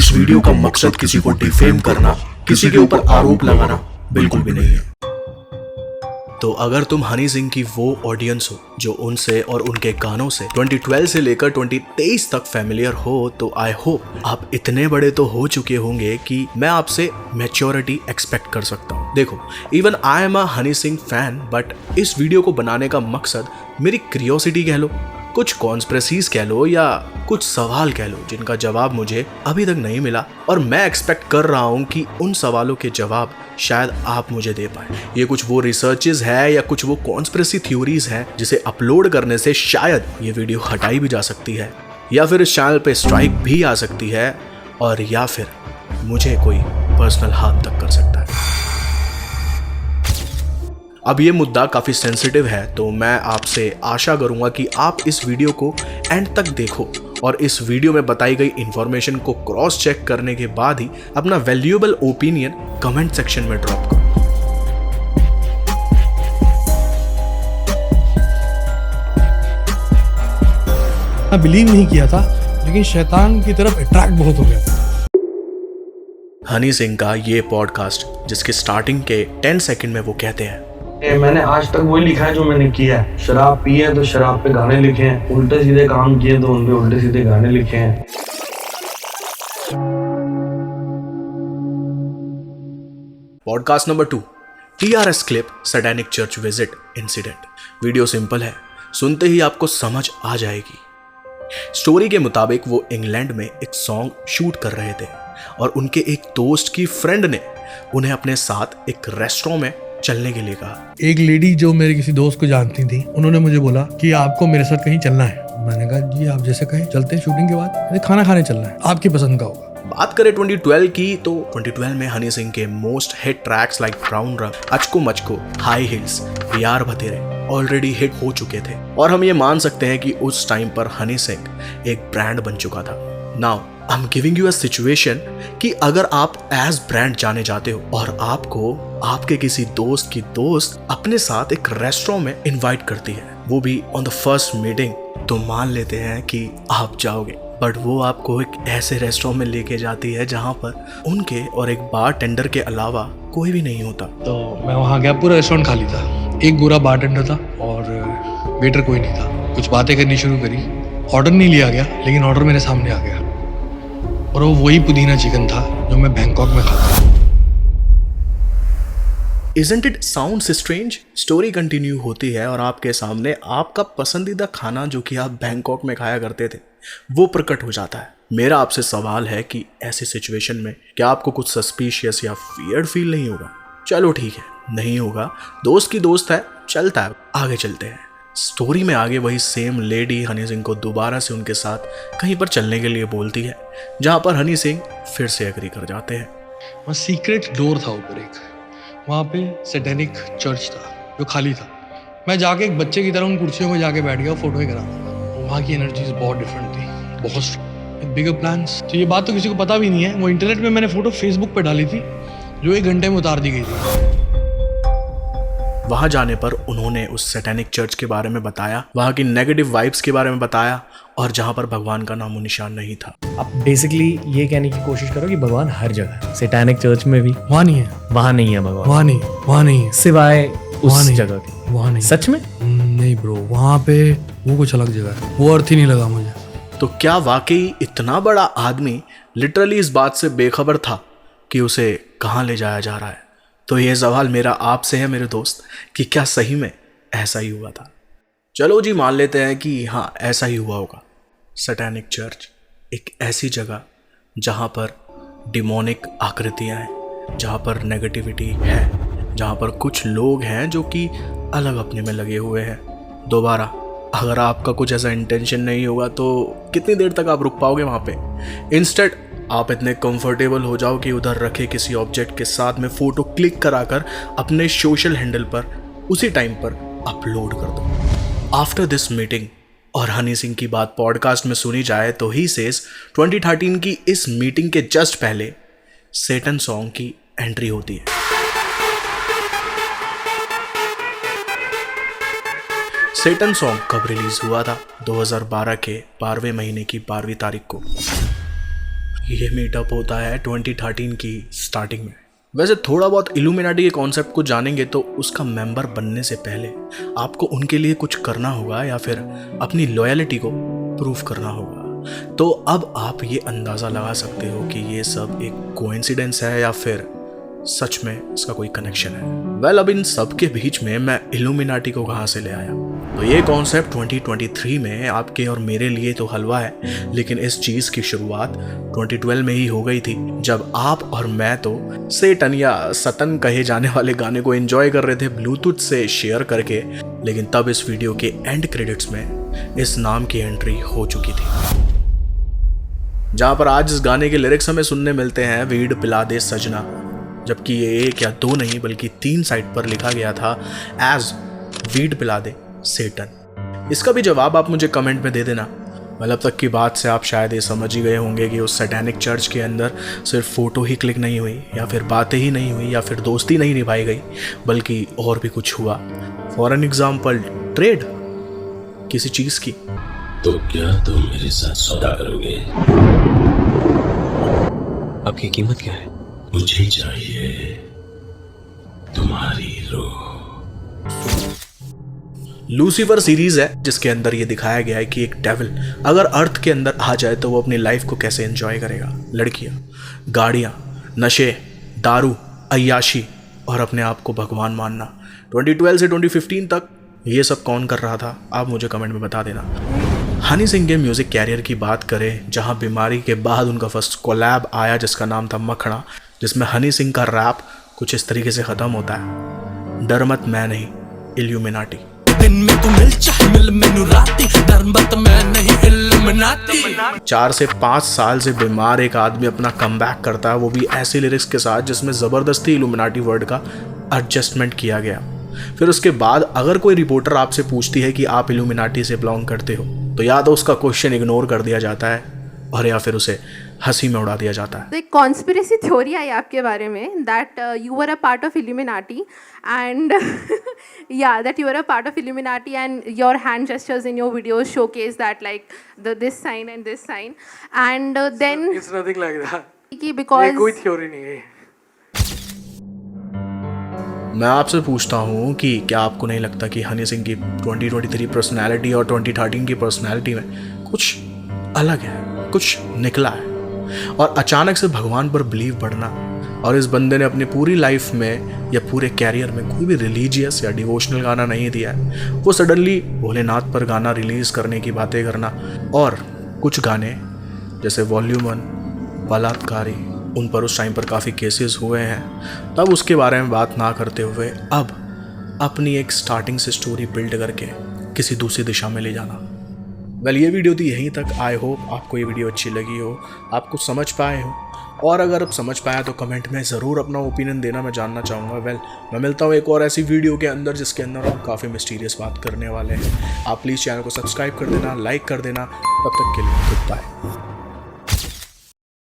इस वीडियो का मकसद किसी को डिफेम करना, किसी के ऊपर आरोप लगाना बिल्कुल भी नहीं है। तो अगर तुम हनी सिंह की वो ऑडियंस हो जो उनसे और उनके गानों से 2012 से लेकर 2023 तक फैमिलियर हो, तो आई होप आप इतने बड़े तो हो चुके होंगे कि मैं आपसे मैच्योरिटी एक्सपेक्ट कर सकता हूँ। देखो, even I am a Honey Singh fan, but इस वीडियो को बनाने का मकसद मेरी क्यूरियोसिटी कह लो, कुछ कॉन्स्पिरेसीज कह लो, या कुछ सवाल कह लो जिनका जवाब मुझे अभी तक नहीं मिला, और मैं एक्सपेक्ट कर रहा हूँ कि उन सवालों के जवाब शायद आप मुझे दे पाए। ये कुछ वो रिसर्चेस है या कुछ वो कॉन्स्पिरेसी थ्योरीज हैं जिसे अपलोड करने से शायद ये वीडियो हटाई भी जा सकती है, या फिर इस चैनल पे स्ट्राइक भी आ सकती है, और या फिर मुझे कोई पर्सनल हार्म तक कर सकता है। अब ये मुद्दा काफ़ी सेंसिटिव है, तो मैं आपसे आशा करूंगा कि आप इस वीडियो को एंड तक देखो और इस वीडियो में बताई गई इंफॉर्मेशन को क्रॉस चेक करने के बाद ही अपना वैल्यूएबल ओपिनियन कमेंट सेक्शन में ड्रॉप करो। मैं बिलीव नहीं किया था, लेकिन शैतान की तरफ अट्रैक्ट बहुत हो गया था। हनी सिंह का ये पॉडकास्ट जिसके स्टार्टिंग के 10 सेकंड में वो कहते हैं, मैंने आज तक वही लिखा है जो मैंने किया है। शराब पी है तो शराब पे गाने लिखे हैं, उल्टे सीधे काम किए तो उन पे उल्टे सीधे गाने लिखे हैं। Podcast number 2, TRS clip satanic church visit incident. Video simple है, सुनते ही आपको समझ आ जाएगी। स्टोरी के मुताबिक वो इंग्लैंड में एक सॉन्ग शूट कर रहे थे और उनके एक दोस्त की फ्रेंड ने उन्हें अपने साथ एक रेस्टोरेंट में चलने के लिए कहा। एक लेडी जो मेरे किसी दोस्त को जानती थी, उन्होंने मुझे बोला कि आपको मेरे साथ कहीं चलना है। मैंने कहा जी आप जैसे कहें, चलते हैं शूटिंग के बाद, खाना खाने चलना है, आपकी पसंद का होगा। बात करें 2012 की, तो 2012 में हनी सिंह के most hit tracks like brown रंग, अचको मचको, हाई हिल्स, यार भतेरे ऑलरेडी हिट हो चुके थे, और हम ये मान सकते हैं कि उस टाइम पर हनी सिंह एक ब्रांड बन चुका था। Now I am giving you a situation कि अगर आप एज ब्रांड जाने जाते हो और आपको आपके किसी दोस्त की दोस्त अपने साथ एक रेस्टोरेंट में इनवाइट करती है, वो भी ऑन द फर्स्ट मीटिंग, तो मान लेते हैं कि आप जाओगे, बट वो आपको एक ऐसे रेस्टोरेंट में लेके जाती है जहाँ पर उनके और एक बार टेंडर के अलावा कोई भी नहीं होता। तो मैं वहाँ गया, पूरा रेस्टोरेंट खाली था, एक गोरा बार टेंडर था और वेटर कोई नहीं था। कुछ बातें करनी शुरू करी, ऑर्डर नहीं लिया गया, लेकिन ऑर्डर मेरे सामने आ गया, और वो वही पुदीना चिकन था जो मैं बैंकॉक में खाता था। Isn't it sounds strange? Story continue होती है और आपके सामने आपका पसंदीदा खाना जो कि आप बैंकॉक में खाया करते थे वो प्रकट हो जाता है। मेरा आपसे सवाल है कि ऐसी सिचुएशन में क्या आपको कुछ सस्पिशियस या फियर्ड फील नहीं होगा? चलो ठीक है, नहीं होगा, दोस्त की दोस्त है, चलता है, आगे चलते हैं। स्टोरी में आगे वही सेम लेडी हनी सिंह को दोबारा से उनके साथ कहीं पर चलने के लिए बोलती है, जहाँ पर हनी सिंह फिर से एग्री कर जाते हैं। वहाँ सीक्रेट डोर था ऊपर एक, वहाँ पे सैटेनिक चर्च था जो खाली था। मैं जाके एक बच्चे की तरह उन कुर्सियों में जाके बैठ गया, फोटो ही करा था। वहाँ की एनर्जीज बहुत डिफरेंट थी, बहुत बिगर प्लान्स। तो ये बात तो किसी को पता भी नहीं है। वो इंटरनेट में मैंने फोटो फेसबुक पे डाली थी जो 1 घंटे में उतार दी गई थी। वहां जाने पर उन्होंने उस सैटेनिक चर्च के बारे में बताया, वहां की नेगेटिव वाइब्स के बारे में बताया, और जहां पर भगवान का नामो निशान नहीं था। आप बेसिकली ये कहने की कोशिश करो कि भगवान हर जगह है। सैटेनिक चर्च में भी वहाँ नहीं है, वहाँ नहीं है भगवान, वहाँ नहीं है, सिवाय उस नहीं, जगह के। वहाँ नहीं। सच में? नहीं ब्रो, वहाँ पे वो कुछ अलग जगह है, वो अर्थ ही नहीं लगा मुझे। तो क्या वाकई इतना बड़ा आदमी लिटरली इस बात से बेखबर था कि उसे कहाँ ले जाया जा रहा है? तो ये सवाल मेरा आपसे है मेरे दोस्त कि क्या सही में ऐसा ही हुआ था? चलो जी, मान लेते हैं कि हाँ ऐसा ही हुआ होगा। सैटेनिक चर्च एक ऐसी जगह जहाँ पर डिमोनिक आकृतियाँ हैं, जहाँ पर नेगेटिविटी है, जहाँ पर कुछ लोग हैं जो कि अलग अपने में लगे हुए हैं। दोबारा अगर आपका कुछ ऐसा इंटेंशन नहीं होगा तो कितनी देर तक आप रुक पाओगे वहाँ पे? इंस्टेड आप इतने कंफर्टेबल हो जाओ कि उधर रखे किसी ऑब्जेक्ट के साथ में फोटो क्लिक कराकर अपने सोशल हैंडल पर उसी टाइम पर अपलोड कर दो। आफ्टर दिस मीटिंग, और हनी सिंह की बात पॉडकास्ट में सुनी जाए तो ही सेज 2013 की इस मीटिंग के जस्ट पहले सेटन सॉन्ग की एंट्री होती है। सेटन सॉन्ग कब रिलीज हुआ था? 2012 के 12वें महीने की 12वीं तारीख को। ये मीटअप होता है 2013 की स्टार्टिंग में। वैसे थोड़ा बहुत इल्यूमिनाटी के कॉन्सेप्ट को जानेंगे तो उसका मेंबर बनने से पहले आपको उनके लिए कुछ करना होगा या फिर अपनी लॉयलिटी को प्रूव करना होगा। तो अब आप ये अंदाज़ा लगा सकते हो कि ये सब एक कोइंसिडेंस है या फिर सच में इसका कोई कनेक्शन है। वेल, अब इन सब के बीच में मैं इल्यूमिनाटी को कहाँ से ले आया? तो ये कॉन्सेप्ट 2023 में आपके और मेरे लिए तो हलवा है, लेकिन इस चीज़ की शुरुआत 2012 में ही हो गई थी, जब आप और मैं तो सेटन या सतन कहे जाने वाले गाने को एंजॉय कर रहे थे ब्लूटूथ से शेयर करके। लेकिन तब इस वीडियो के एंड क्रेडिट्स में इस नाम की एंट्री हो चुकी थी, जहाँ पर आज इस गाने के लिरिक्स हमें सुनने मिलते हैं, वीड पिला दे सजना, जबकि ये एक या दो नहीं बल्कि 3 साइड पर लिखा गया था एज वीड पिला दे सेटन। इसका भी जवाब आप मुझे कमेंट में दे देना। मतलब तक की बात से आप शायद ये समझ ही गए होंगे कि उस सैटेनिक चर्च के अंदर सिर्फ फ़ोटो ही क्लिक नहीं हुई या फिर बातें ही नहीं हुई या फिर दोस्ती नहीं निभाई गई, बल्कि और भी कुछ हुआ। फॉर एन एग्जाम्पल, ट्रेड किसी चीज़ की। तो क्या तुम मेरे साथ सौदा करोगे? आपकी कीमत क्या है? मुझे चाहिए तुम्हारी रूह। लूसीफर सीरीज है जिसके अंदर ये दिखाया गया है कि एक डेविल अगर अर्थ के अंदर आ जाए तो वो अपनी लाइफ को कैसे एंजॉय करेगा। लड़कियां, गाड़ियां, नशे, दारू, अय्याशी और अपने आप को भगवान मानना। 2012 से 2015 तक ये सब कौन कर रहा था, आप मुझे कमेंट में बता देना। हनी सिंह के म्यूज़िक कैरियर की बात करें, जहां बीमारी के बाद उनका फर्स्ट कोलैब आया जिसका नाम था मखना, जिसमें हनी सिंह का रैप कुछ इस तरीके से ख़त्म होता है, डर मत मैं नहीं इल्यूमिनाटी। दिन में तू मिल चाहे मिल मैनू राती, डर मत मैं नहीं इल्यूमिनाटी। 4 से 5 साल से बीमार एक आदमी अपना कमबैक करता है, वो भी ऐसे लिरिक्स के साथ जिसमें ज़बरदस्ती इल्यूमिनाटी वर्ड का एडजस्टमेंट किया गया। फिर उसके बाद अगर कोई रिपोर्टर आपसे पूछती है कि आप इल्यूमिनाटी से बिलोंग करते हो, तो या तो उसका क्वेश्चन इग्नोर कर दिया जाता है और या फिर उसे हंसी में उड़ा दिया जाता है। तो एक कॉन्स्पिरेसी थ्योरी आई आपके बारे में that you were a part of Illuminati and या that you were a part of Illuminati and your hand gestures in your videos showcase that like this sign and this sign and then it's nothing like that. कि because कोई theory नहीं है। मैं आपसे पूछता हूँ कि क्या आपको नहीं लगता कि हनी सिंह की 2023 पर्सनैलिटी और 2013 की पर्सनैलिटी में कुछ अलग है, कुछ निकला है? और अचानक से भगवान पर बिलीव बढ़ना, और इस बंदे ने अपनी पूरी लाइफ में या पूरे कैरियर में कोई भी रिलीजियस या डिवोशनल गाना नहीं दिया है, वो सडनली भोलेनाथ पर गाना रिलीज़ करने की बातें करना, और कुछ गाने जैसे वॉल्यूम 1, बलात्कारी, उन पर उस टाइम पर काफ़ी केसेस हुए हैं, तब उसके बारे में बात ना करते हुए अब अपनी एक स्टार्टिंग से स्टोरी बिल्ड करके किसी दूसरी दिशा में ले जाना। वेल, ये वीडियो थी यहीं तक। आई होप आपको ये वीडियो अच्छी लगी हो, आप कुछ समझ पाए हो, और अगर आप समझ पाए तो कमेंट में ज़रूर अपना ओपिनियन देना, मैं जानना चाहूँगा। वेल, मैं मिलता हूँ एक और ऐसी वीडियो के अंदर जिसके अंदर हम काफ़ी मिस्टीरियस बात करने वाले हैं। आप प्लीज़ चैनल को सब्सक्राइब कर देना, लाइक कर देना। तब तक के लिए गुड बाय।